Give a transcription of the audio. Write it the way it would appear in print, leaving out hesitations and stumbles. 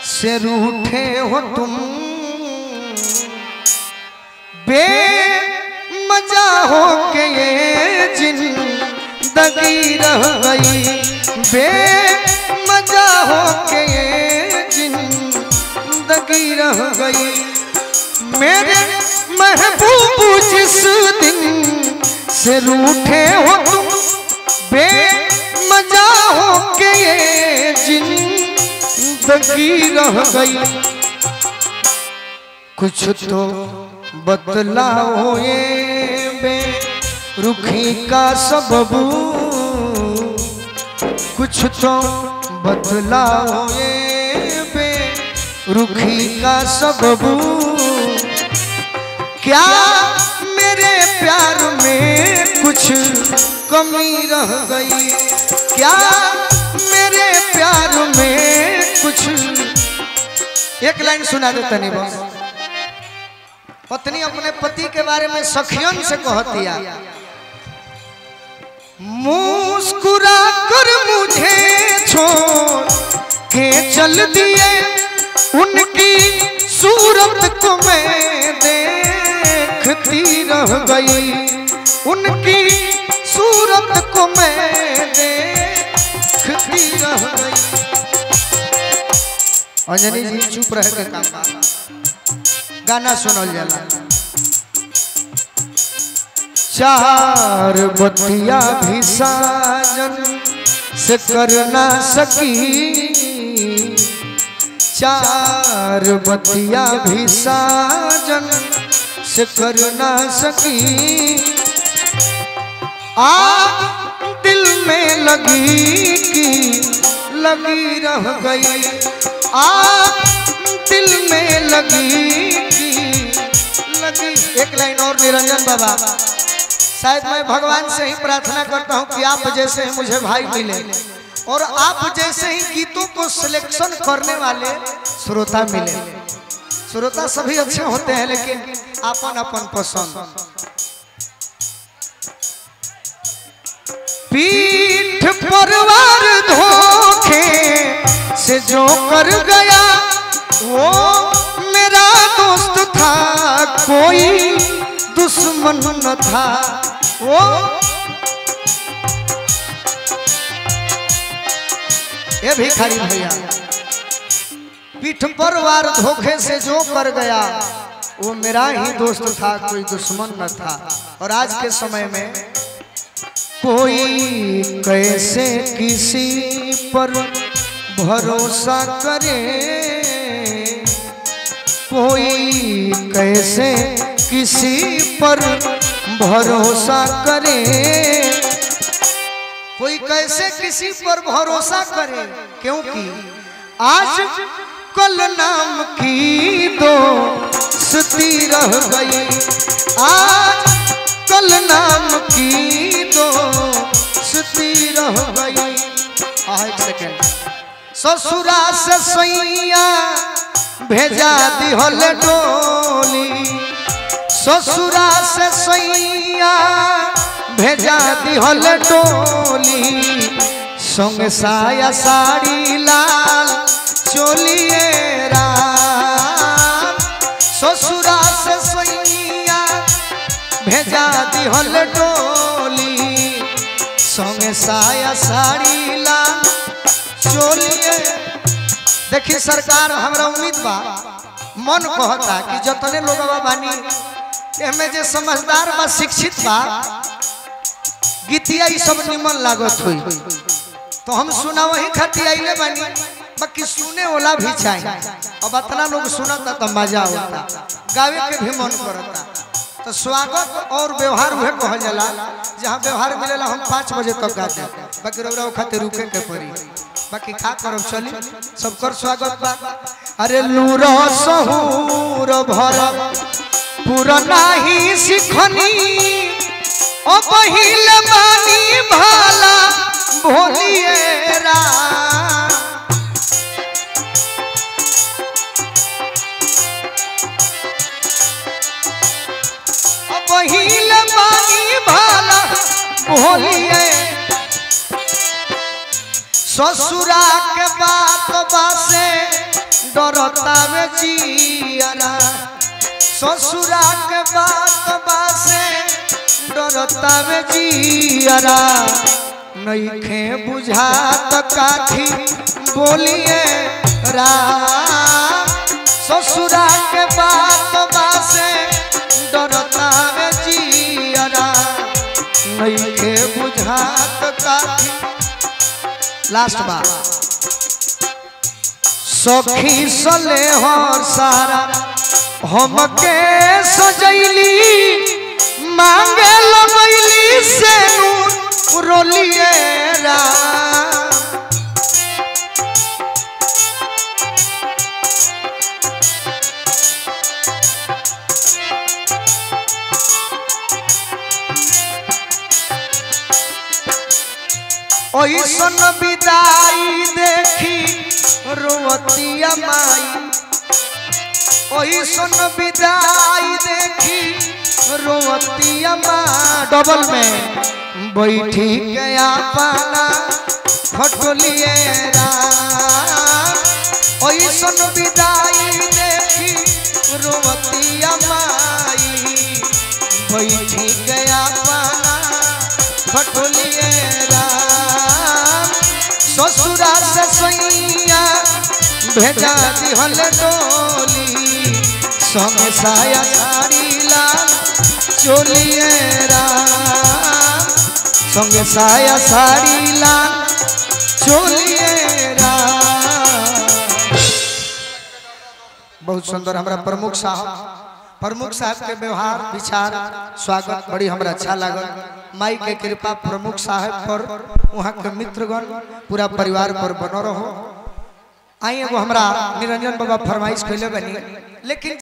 से रूठे हो तुम, बेमजा हो के ये जिंदगी रह गई, बेमजा हो के ये जिंदगी रह गई। मेरे महबूब जिस दिन से रूठे हो तुम, बेमजा हो के ये जिंदगी रह गई। कुछ तो बतलाओ ये बेरुखी का सबब, कुछ तो बतलाओ ये बेरुखी का सबब। क्या मेरे प्यार में कुछ कमी रह गई, क्या मेरे प्यार में कुछ। एक लाइन सुना दो तनी बस। पत्नी अपने पति के बारे में सखियन से कहतिया, मुस्कुरा कर मुझे छोड़ के चल दिए, उनकी सूरत को मैं देखती रह गई, उनकी सूरत को मैं देखती रह गई। अंजनी जी चुप रह के काम, गाना सुनल जाला। चार बतिया भी साजन से कर ना सकी, चार बतिया भी साजन से कर ना सकी। आग दिल में लगी कि लगी रह गई, आग दिल में लगी कि लगी। एक लाइन और निरंजन बाबा, शायद मैं भगवान से ही प्रार्थना करता हूँ कि आप जैसे ही मुझे भाई मिले और आप जैसे ही गीतों को सिलेक्शन करने वाले श्रोता मिले। श्रोता सभी अच्छे होते हैं लेकिन अपन अपन पसंद। पीठ पर वार धोखे से जो कर गया वो मेरा दोस्त था, कोई दुश्मन न था। वो ये भिखारी भैया, पीठ पर वार धोखे से जो कर गया वो मेरा ही दोस्त था, कोई दुश्मन न था। और आज के समय में कोई कैसे किसी पर भरोसा करे, कोई कैसे किसी पर भरोसा करे, कोई कैसे किसी पर भरोसा करे। क्योंकि आज कल नाम की दोस्ती रह गई, आज कल नाम की दोस्ती रह गई। एक सेकेंड। ससुरा से सैया भेजा दिहल डोली, ससुरा से सैया भेजा दिहल डोली, संग साया साड़ी लाल चोलिए राम। ससुरा से सैया भेजा दिहल डोली, संग साया साड़ी लाल चोलिए। देखिए सरकार, हमरा उम्मीद बा, मन कहता कि जतने लोग बानी एमे जे समझदार बा, शिक्षित बा, गीतिया ई सब निमन लागत हुई तो हम सुना वही खाती आइले बानी। बाकी सुने वाला भी चाहिए। अब इतना लोग सुनता तो मजा होता, गावे के भी मन करता। तो स्वागत और व्यवहार हुए कहल जाला, जहाँ व्यवहार मिलेला हम 5 बजे तक गाते, बाकी रौरा खातिर रुके के पड़ी। बाकी खा करब चली, सबकर स्वागत बा। अरे लूरो सहूर भर पुरना ही सिखनी, ओ पहिल बानी भाला भोलिए राम। ओ पहिल बानी भाला भोलिए, ससुरा के बात बासे डरता में जियारा ससुरा के बात बासे डरता में जियारा नइखे बुझात काठी बोलिए राम ससुरा के बात बासे डरता में जियारा नइखे बुझात काठी। लास्ट बार सखी सले हर सारा हमके सजैली मांगे लगैली से रोलिए राम ओइसन विदाई देखी रोवतिया माई ओइसन विदाई देखी रोवतिया माँ डबल में बैठी गया पाना खटोलिए राम ओइसन विदाई देखी रोवतिया माई बैठी गया पाना खटोलिए राम ससुरा से सैया भेजा दिहल डोली संगे साया साड़ी लाल चोलिए राम संगे साया साड़ी लाल चोलिए राम। बहुत सुंदर हमारा प्रमुख साहब के व्यवहार विचार स्वागत बड़ी हमरा अच्छा लागल। माई के कृपा प्रमुख साहब पर वहाँ के मित्रगण पूरा परिवार पर बनो रहो। आई एगो हमरा निरंजन बाबा फरमाइश कैले बनी लेकिन